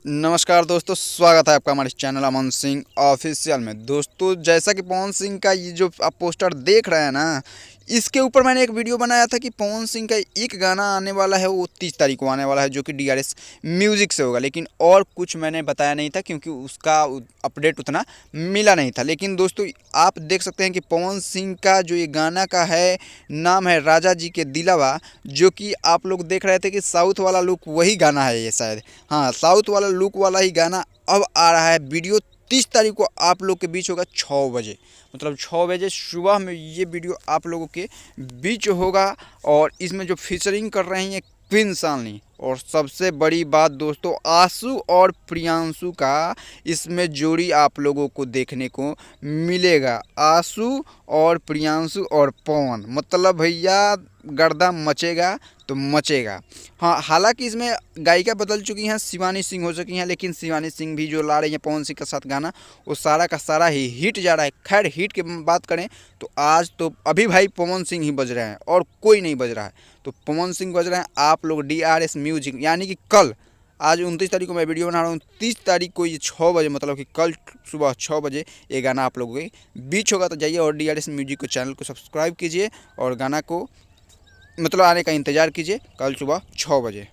नमस्कार दोस्तों, स्वागत है आपका हमारे चैनल अमन सिंह ऑफिशियल में। दोस्तों, जैसा कि पवन सिंह का ये जो आप पोस्टर देख रहे हैं ना, इसके ऊपर मैंने एक वीडियो बनाया था कि पवन सिंह का एक गाना आने वाला है, वो 30 तारीख को आने वाला है, जो कि डीआरएस म्यूजिक से होगा। लेकिन और कुछ मैंने बताया नहीं था क्योंकि उसका अपडेट उतना मिला नहीं था। लेकिन दोस्तों, आप देख सकते हैं कि पवन सिंह का जो ये गाना का है नाम है राजा जी के दिलावा, जो कि आप लोग देख रहे थे कि साउथ वाला लुक वही गाना है ये शायद। हाँ, साउथ वाला लुक वाला ही गाना अब आ रहा है। वीडियो 30 तारीख को आप लोग के बीच होगा 6 बजे, मतलब 6 बजे सुबह में ये वीडियो आप लोगों के बीच होगा। और इसमें जो फीचरिंग कर रही हैं क्वीन सालनी, और सबसे बड़ी बात दोस्तों, आशु और प्रियांशु का इसमें जोड़ी आप लोगों को देखने को मिलेगा। आशु और प्रियांशु और पवन, मतलब भैया गर्दा मचेगा तो मचेगा। हाँ, हालांकि इसमें गायिका बदल चुकी हैं, शिवानी सिंह हो चुकी हैं, लेकिन शिवानी सिंह भी जो ला रही हैं पवन सिंह के साथ गाना, वो सारा का सारा ही हिट जा रहा है। खैर, हिट की बात करें तो आज तो अभी भाई पवन सिंह ही बज रहे हैं और कोई नहीं बज रहा है। तो पवन सिंह बज रहे हैं। आप लोग डीआरएस म्यूजिक, यानी कि कल, आज 29 तारीख को मैं वीडियो बना रहा हूँ, 30 तारीख को ये 6 बजे, मतलब कि कल सुबह 6 बजे ये गाना आप लोगों के बीच होगा। तो जाइए और डीआरएस म्यूजिक को चैनल को सब्सक्राइब कीजिए और गाना को मतलब आने का इंतज़ार कीजिए कल सुबह 6 बजे।